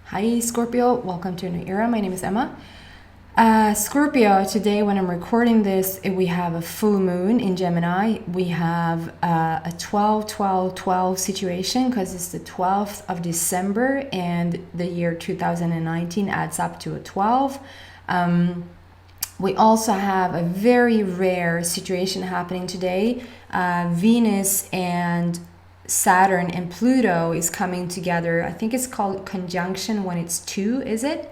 Hi Scorpio, welcome to a new era. My name is Emma. Scorpio, today when I'm recording this, we have a full moon in Gemini. We have a 12-12-12 situation because it's the 12th of December and the year 2019 adds up to a 12. We also have a very rare situation happening today. Venus and Saturn and Pluto is coming together. I think it's called conjunction when it's two, is it?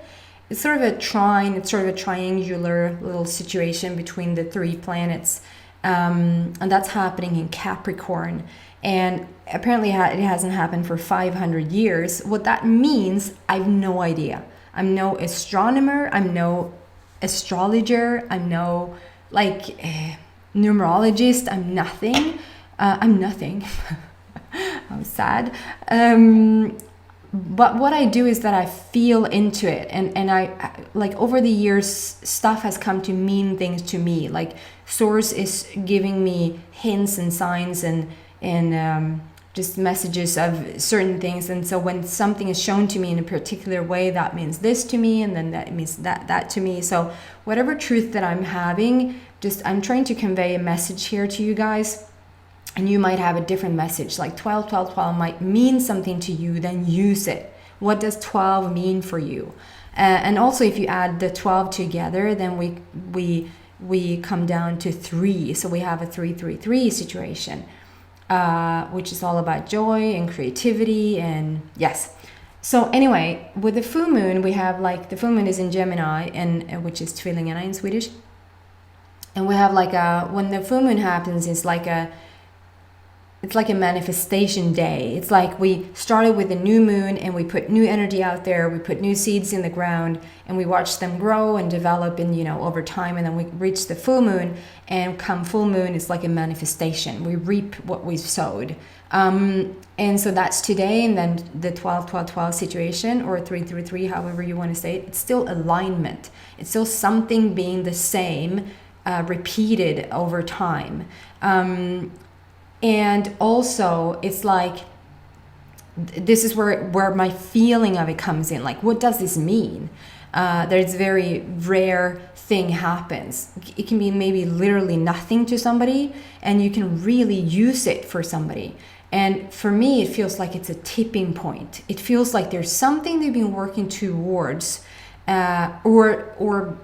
It's sort of a trine, it's sort of a triangular little situation between the three planets. And that's happening in Capricorn. And apparently it hasn't happened for 500 years. What that means, I have no idea. I'm no astronomer, I'm no astrologer, I'm no numerologist, I'm nothing. I'm nothing. I'm sad. But what I do is that I feel into it, and I like over the years stuff has come to mean things to me. Like source is giving me hints and signs and just messages of certain things, and so when something is shown to me in a particular way, that means this to me, and then that means that to me. So whatever truth that I'm having, just I'm trying to convey a message here to you guys. And you might have a different message, like 12-12-12 might mean something to you, then use it. What does 12 mean for you? And also if you add the 12 together, then we come down to 3. So we have a 3-3-3 situation, which is all about joy and creativity and yes. So anyway, with the full moon, we have like the full moon is in Gemini, and which is Tvillingarna in Swedish. And we have like when the full moon happens, it's like a manifestation day. It's like we started with a new moon and we put new energy out there, we put new seeds in the ground and we watch them grow and develop in, over time, and then we reach the full moon, and come full moon it's like a manifestation. We reap what we've sowed. And so that's today, and then the 12-12-12 situation, or 3-3-3, however you want to say it, it's still alignment. It's still something being the same, repeated over time. And also it's like, this is where my feeling of it comes in. Like, what does this mean? There's very rare thing happens. It can be maybe literally nothing to somebody, and you can really use it for somebody. And for me, it feels like it's a tipping point. It feels like there's something they've been working towards, or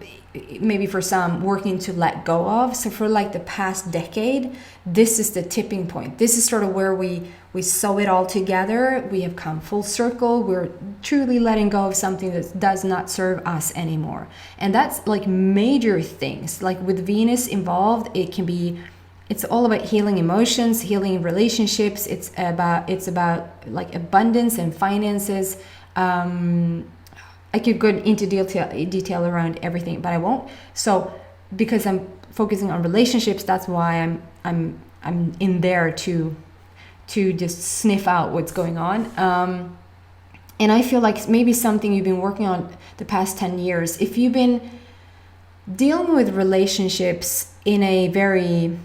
maybe for some working to let go of. So for like the past decade, this is the tipping point. This is sort of where we sew it all together. We have come full circle. We're truly letting go of something that does not serve us anymore. And that's like major things. Like with Venus involved, it's all about healing emotions, healing relationships. It's about like abundance and finances. I could go into detail around everything, but I won't. So because I'm focusing on relationships, that's why I'm in there to just sniff out what's going on. And I feel like maybe something you've been working on the past 10 years. If you've been dealing with relationships in a very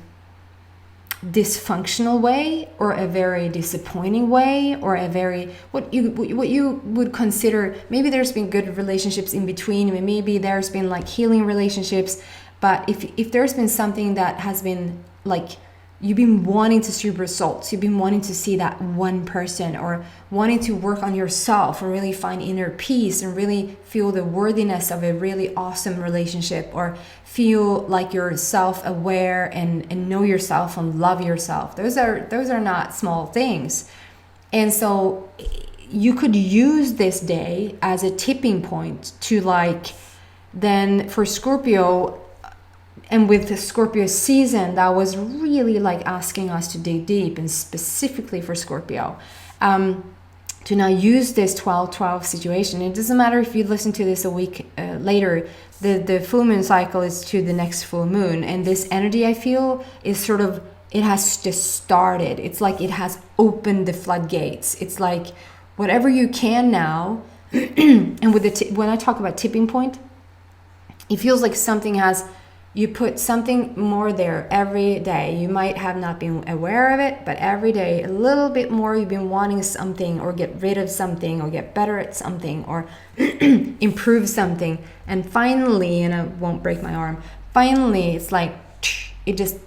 dysfunctional way, or a very disappointing way, or a very what you would consider, maybe there's been good relationships in between, maybe there's been like healing relationships, but if there's been something that has been like you've been wanting to see results, you've been wanting to see that one person, or wanting to work on yourself and really find inner peace and really feel the worthiness of a really awesome relationship, or feel like you're self-aware and know yourself and love yourself. Those are not small things. And so you could use this day as a tipping point to like, then for Scorpio, and with the Scorpio season, that was really like asking us to dig deep, and specifically for Scorpio, to now use this 12-12 situation. It doesn't matter if you listen to this a week later, the full moon cycle is to the next full moon. And this energy I feel is sort of, it has just started. It's like it has opened the floodgates. It's like whatever you can now, and with when I talk about tipping point, it feels like something has You put something more there every day. You might have not been aware of it, but every day a little bit more. You've been wanting something, or get rid of something, or get better at something, or improve something. And finally, and I won't break my arm, finally it's like it just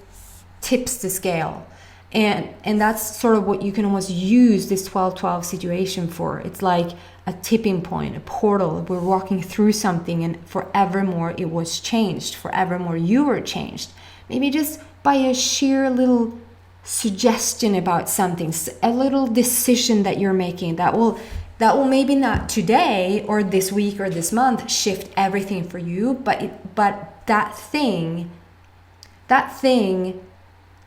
tips the scale. And that's sort of what you can almost use this 12-12 situation for. It's like a tipping point, a portal. We're walking through something, and forevermore it was changed. Forevermore you were changed. Maybe just by a sheer little suggestion about something, a little decision that you're making that will maybe not today or this week or this month shift everything for you, but that thing,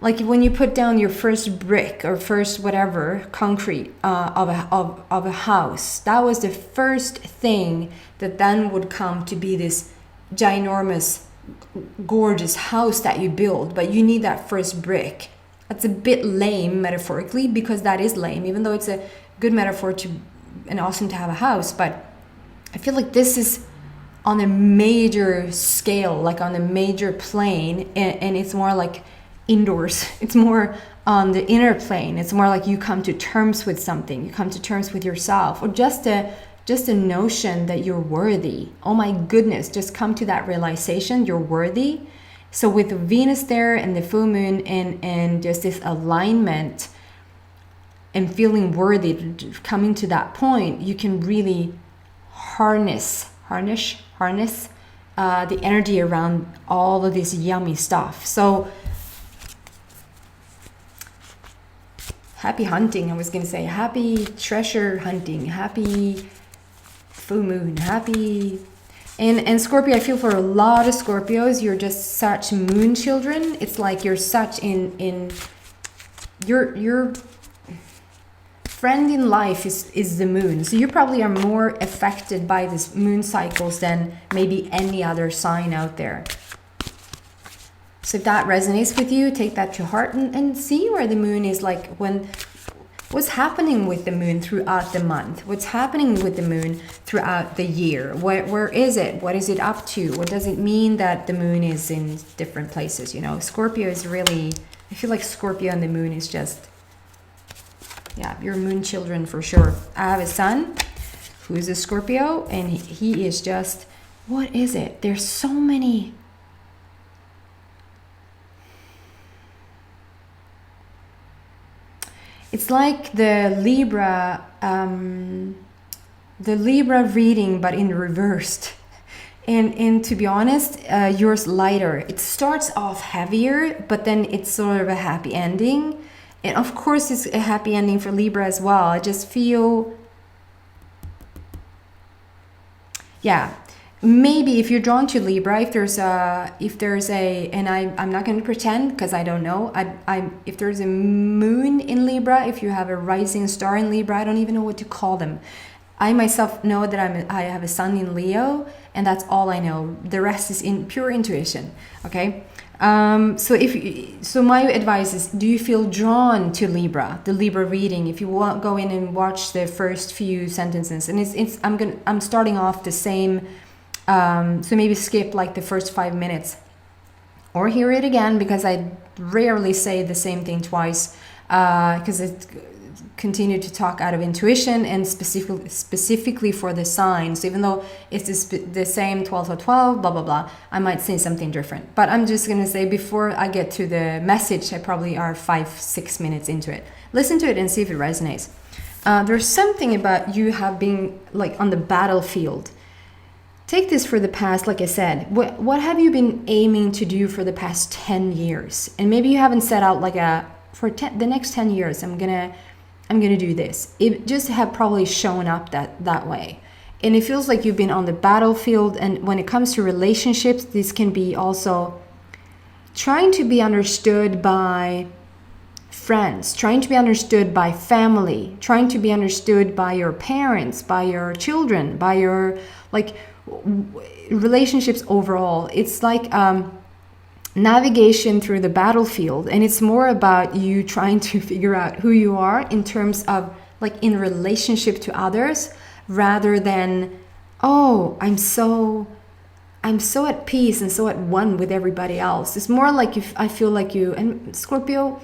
like when you put down your first brick or first whatever concrete of a house, that was the first thing that then would come to be this ginormous, gorgeous house that you build. But you need that first brick. That's a bit lame metaphorically, because that is lame, even though it's a good metaphor and awesome to have a house. But I feel like this is on a major scale, like on a major plane, and it's more like indoors. It's more on the inner plane. It's more like you come to terms with something. You come to terms with yourself, or just a notion that you're worthy. Oh my goodness, just come to that realization you're worthy. So with Venus there and the full moon and just this alignment and feeling worthy, coming to that point, you can really harness the energy around all of this yummy stuff. So happy hunting, I was going to say. Happy treasure hunting. Happy full moon. Happy... And Scorpio, I feel for a lot of Scorpios, you're just such moon children. It's like you're such in your friend in life is the moon. So you probably are more affected by this moon cycles than maybe any other sign out there. So if that resonates with you, take that to heart and see where the moon is, like what's happening with the moon throughout the month? What's happening with the moon throughout the year? Where is it? What is it up to? What does it mean that the moon is in different places? You know, Scorpio is really, I feel like Scorpio and the moon is just, yeah, you're moon children for sure. I have a son who's a Scorpio, and he is just, what is it? There's so many... It's like the Libra reading, but in reversed. And to be honest, yours lighter. It starts off heavier, but then it's sort of a happy ending. And of course, it's a happy ending for Libra as well. I just feel, yeah. Maybe if you're drawn to Libra, if there's a, and I'm not going to pretend because I don't know. If there's a moon in Libra, if you have a rising star in Libra, I don't even know what to call them. I myself know that I have a sun in Leo, and that's all I know. The rest is in pure intuition. Okay. So my advice is: do you feel drawn to Libra, the Libra reading? If you want, go in and watch the first few sentences, and I'm starting off the same. So maybe skip like the first 5 minutes, or hear it again, because I rarely say the same thing twice, because it continue to talk out of intuition and specifically for the signs. So even though it's the same 12 blah blah blah, I might say something different. But I'm just gonna say, before I get to the message, I probably are 5-6 minutes into it. Listen to it and see if it resonates. There's something about you have been like on the battlefield. Take this for the past, like I said, what have you been aiming to do for the past 10 years? And maybe you haven't set out like the next 10 years, I'm gonna do this. It just have probably shown up that way. And it feels like you've been on the battlefield. And when it comes to relationships, this can be also trying to be understood by friends, trying to be understood by family, trying to be understood by your parents, by your children, by your relationships overall. It's like navigation through the battlefield, and it's more about you trying to figure out who you are in terms of like in relationship to others, rather than, oh, I'm so I'm so at peace and so at one with everybody else. It's more like if I feel like you, and Scorpio,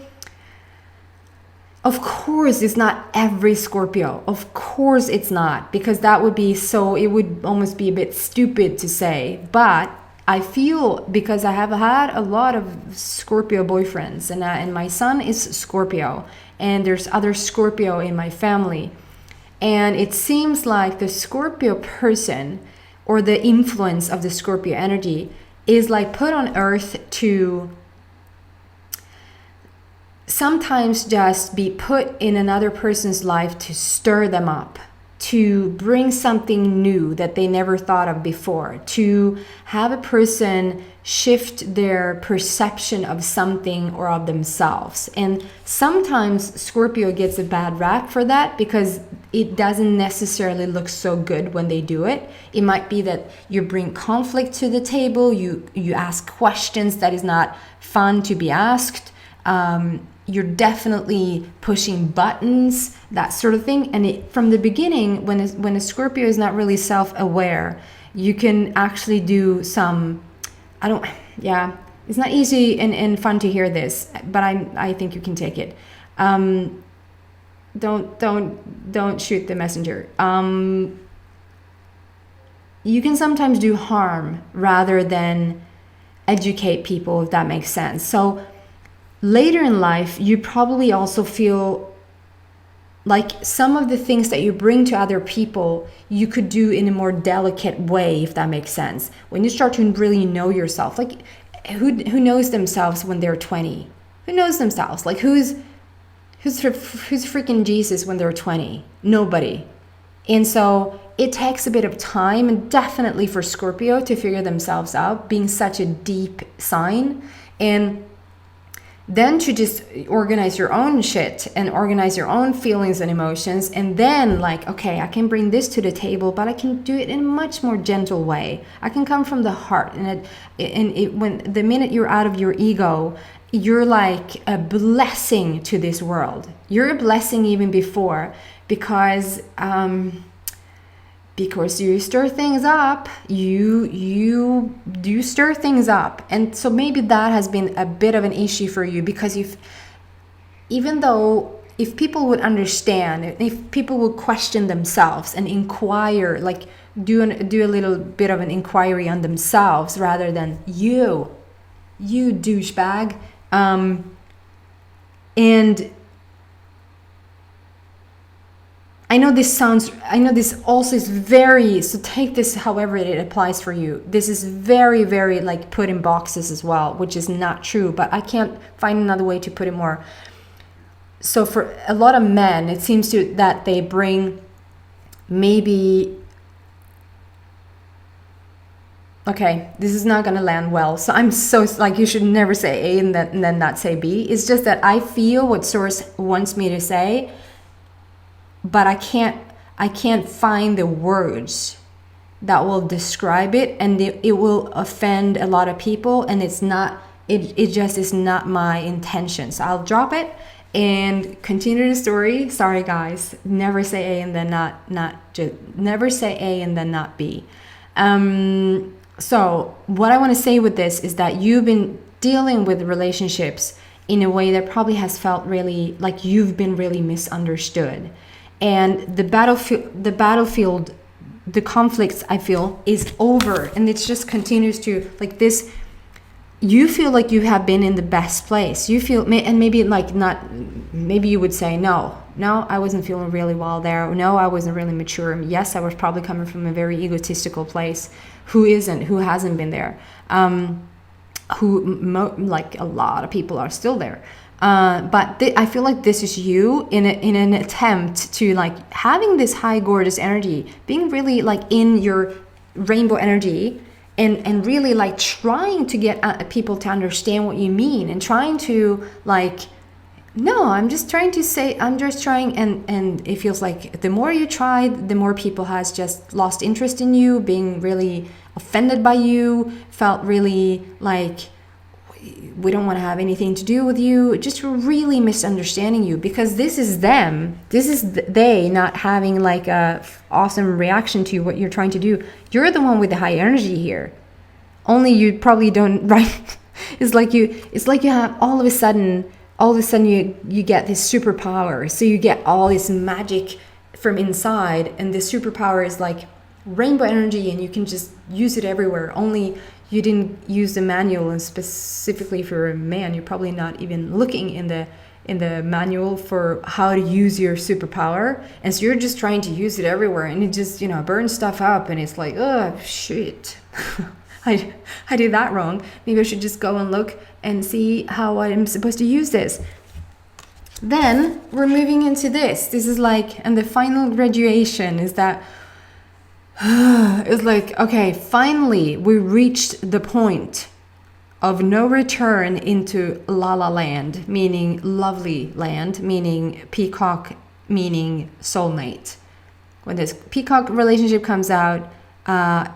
of course it's not every Scorpio. Of course it's not, because that would be so, it would almost be a bit stupid to say. But I feel, because I have had a lot of Scorpio boyfriends, and my son is Scorpio, and there's other Scorpio in my family. And it seems like the Scorpio person, or the influence of the Scorpio energy, is like put on earth to sometimes just be put in another person's life to stir them up, to bring something new that they never thought of before, to have a person shift their perception of something or of themselves. And sometimes Scorpio gets a bad rap for that, because it doesn't necessarily look so good when they do it. It might be that you bring conflict to the table, you ask questions that is not fun to be asked, you're definitely pushing buttons, that sort of thing. And from the beginning, when a Scorpio is not really self-aware, you can actually do some, it's not easy and fun to hear this, but I think you can take it. Don't shoot the messenger. You can sometimes do harm rather than educate people, if that makes sense. So later in life, you probably also feel like some of the things that you bring to other people, you could do in a more delicate way, if that makes sense. When you start to really know yourself, like who knows themselves when they're 20? Who knows themselves? Like who's freaking Jesus when they're 20? Nobody. And so it takes a bit of time, and definitely for Scorpio to figure themselves out, being such a deep sign. And then to just organize your own shit and organize your own feelings and emotions, and then like, okay, I can bring this to the table, but I can do it in a much more gentle way. I can come from the heart, and when the minute you're out of your ego, you're like a blessing to this world. You're a blessing even before, because you stir things up, you do stir things up. And so maybe that has been a bit of an issue for you, because even though if people would understand, if people would question themselves and inquire, like do a little bit of an inquiry on themselves rather than you douchebag, and I know this also is very, so take this however it applies for you. This is very, very like put in boxes as well, which is not true, but I can't find another way to put it more. So for a lot of men, it seems that they bring maybe, okay, this is not going to land well. So I'm so, like, you should never say A and then not say B. It's just that I feel what source wants me to say, but I can't find the words that will describe it, and it will offend a lot of people, and it just is not my intention. So I'll drop it and continue the story. Sorry guys, never say A and then never say A and then not B. So what I want to say with this is that you've been dealing with relationships in a way that probably has felt really like you've been really misunderstood. And the battlefield, the conflicts, I feel, is over, and it just continues to, like this, you feel like you have been in the best place. You feel, and maybe like not, maybe you would say, no, I wasn't feeling really well there. No, I wasn't really mature. Yes, I was probably coming from a very egotistical place. Who hasn't been there? Like a lot of people are still there. But I feel like this is you in an attempt to like having this high gorgeous energy, being really like in your rainbow energy, and really like trying to get people to understand what you mean, and trying to like, no, I'm just trying, and it feels like the more you try, the more people has just lost interest in you, being really offended by you, felt really like, we don't want to have anything to do with you, just really misunderstanding you, because this is them. This is they not having like a awesome reaction to what you're trying to do. You're the one with the high energy here. only you probably don't, right? It's like you have all of a sudden you get this superpower. So you get all this magic from inside, and this superpower is like rainbow energy, and you can just use it everywhere. Only you didn't use the manual, and specifically if you're a man, you're probably not even looking in the manual for how to use your superpower, and so you're just trying to use it everywhere, and it just, you know, burns stuff up, and it's like, oh shit. I did that wrong. Maybe I should just go and look and see how I'm supposed to use this. Then we're moving into this. This is like, and the final graduation is that it's like, okay, finally we reached the point of no return into La La Land, meaning lovely land, meaning peacock, meaning soulmate. When this peacock relationship comes out,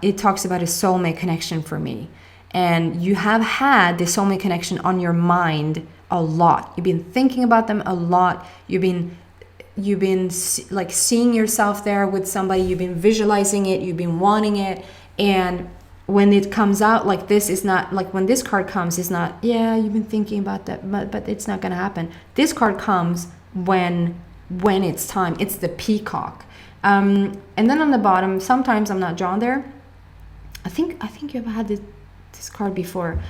it talks about a soulmate connection for me. And you have had the soulmate connection on your mind a lot. You've been thinking about them a lot. You've been like seeing yourself there with somebody. You've been visualizing it. You've been wanting it. And when it comes out, like, this is not, like, when this card comes, it's not, yeah, you've been thinking about that, but it's not going to happen. This card comes when it's time. It's the peacock. And then on the bottom, sometimes I'm not drawn there. I think you've had this card before.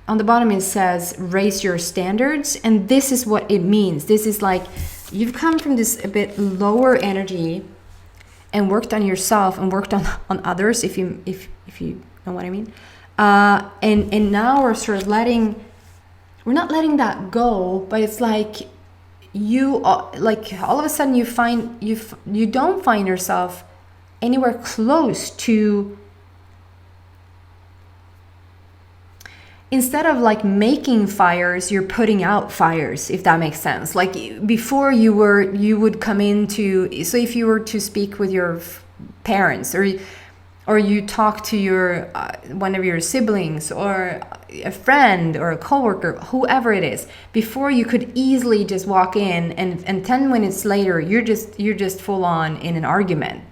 On the bottom it says raise your standards, and this is what it means. This is like you've come from this a bit lower energy and worked on yourself and worked on others, if you know what I mean. And now we're sort of we're not letting that go, but it's like you like all of a sudden you don't find yourself anywhere close to, instead of like making fires, you're putting out fires, if that makes sense. Like before you would come into, so if you were to speak with your parents, or you talk to your one of your siblings or a friend or a coworker, whoever it is, before you could easily just walk in and 10 minutes later you're just full on in an argument.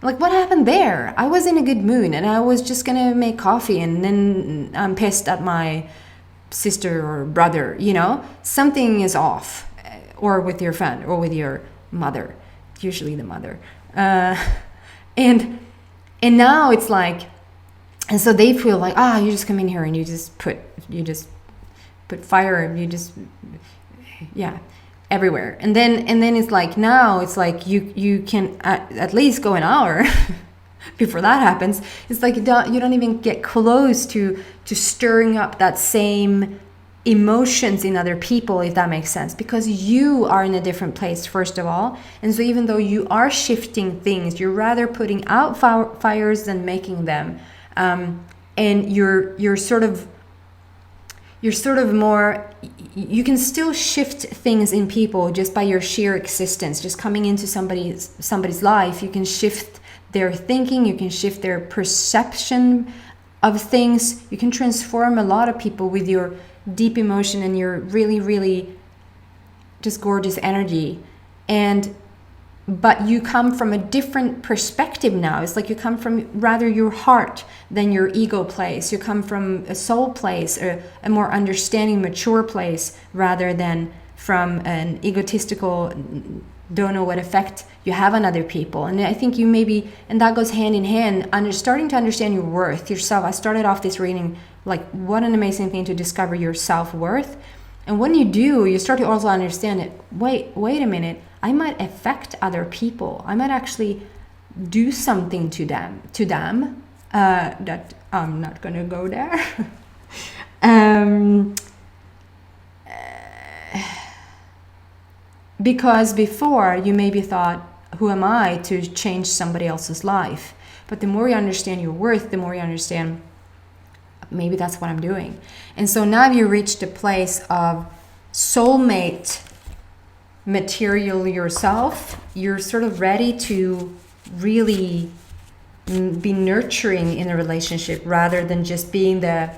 Like, what happened there? I was in a good mood and I was just gonna make coffee, and then I'm pissed at my sister or brother, you know? Something is off. Or with your friend or with your mother, usually the mother. And now it's like, and so they feel like, you just come in here and you just put fire, and you just, yeah, everywhere. And then it's like, now it's like you can at least go an hour before that happens. It's like you don't even get close to stirring up that same emotions in other people, if that makes sense, because you are in a different place, first of all. And so even though you are shifting things, you're rather putting out fires than making them. And you're sort of more, you can still shift things in people just by your sheer existence, just coming into somebody's life. You can shift their thinking, you can shift their perception of things. You can transform a lot of people with your deep emotion and your really, really just gorgeous energy. But you come from a different perspective now. It's like you come from rather your heart than your ego place. You come from a soul place, a more understanding, mature place, rather than from an egotistical, don't know what effect you have on other people. And I think you maybe, and that goes hand in hand, starting to understand your worth, yourself. I started off this reading like, what an amazing thing to discover your self-worth. And when you do, you start to also understand it. Wait a minute. I might affect other people. I might actually do something to them. That I'm not gonna go there. Because before you maybe thought, who am I to change somebody else's life? But the more you understand your worth, the more you understand, maybe that's what I'm doing. And so now you reached a place of soulmate material yourself. You're sort of ready to really be nurturing in a relationship, rather than just being the,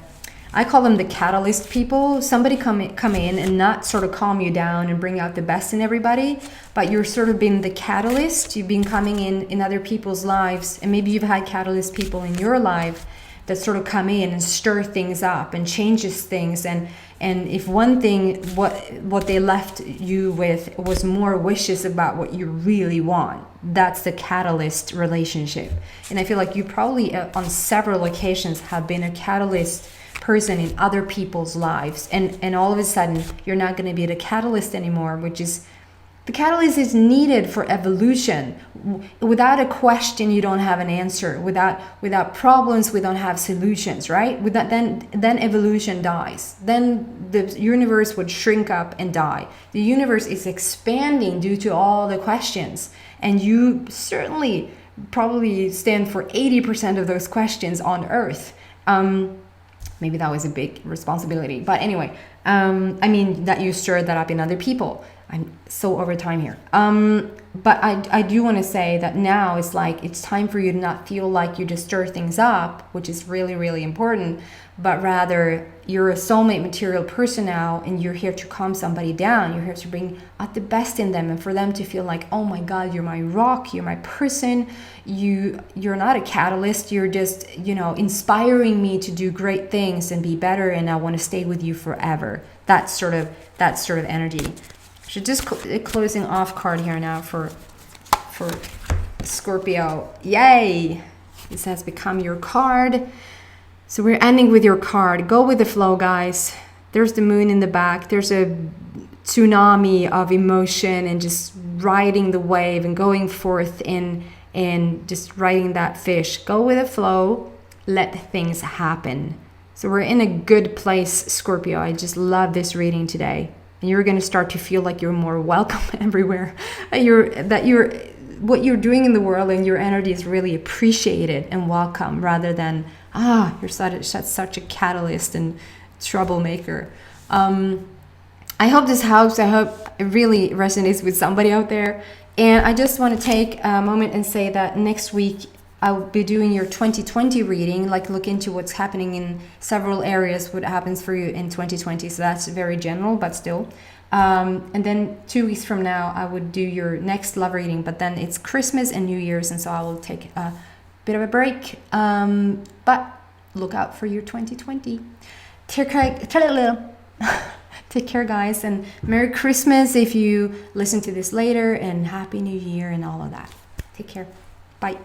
I call them the catalyst people. Somebody come in and not sort of calm you down and bring out the best in everybody, but you're sort of been the catalyst. You've been coming in other people's lives, and maybe you've had catalyst people in your life that sort of come in and stir things up and changes things. And if one thing, what they left you with was more wishes about what you really want, that's the catalyst relationship. And I feel like you probably on several occasions have been a catalyst person in other people's lives, and all of a sudden you're not going to be the catalyst anymore, which is, the catalyst is needed for evolution. Without a question, you don't have an answer. Without problems, we don't have solutions, right? Then evolution dies. Then the universe would shrink up and die. The universe is expanding due to all the questions, and you certainly probably stand for 80% of those questions on Earth. Maybe that was a big responsibility, but anyway, I mean that you stirred that up in other people. I'm so over time here. But I do want to say that now it's like, it's time for you to not feel like you just stir things up, which is really, really important, but rather you're a soulmate material person now, and you're here to calm somebody down. You're here to bring out the best in them, and for them to feel like, oh my God, you're my rock, you're my person. You're not a catalyst. You're just, inspiring me to do great things and be better, and I want to stay with you forever. That sort of energy. So just closing off card here now for Scorpio. Yay! This has become your card. So we're ending with your card. Go with the flow, guys. There's the moon in the back. There's a tsunami of emotion and just riding the wave and going forth and just riding that fish. Go with the flow. Let things happen. So we're in a good place, Scorpio. I just love this reading today. And you're going to start to feel like you're more welcome everywhere. What you're doing in the world and your energy is really appreciated and welcome, rather than, you're such a catalyst and troublemaker. I hope this helps. I hope it really resonates with somebody out there. And I just want to take a moment and say that next week I'll be doing your 2020 reading, like look into what's happening in several areas, what happens for you in 2020. So that's very general, but still. And then 2 weeks from now, I would do your next love reading, but then it's Christmas and New Year's, and so I will take a bit of a break. But look out for your 2020. Take care, guys, and Merry Christmas if you listen to this later, and Happy New Year and all of that. Take care. Bye.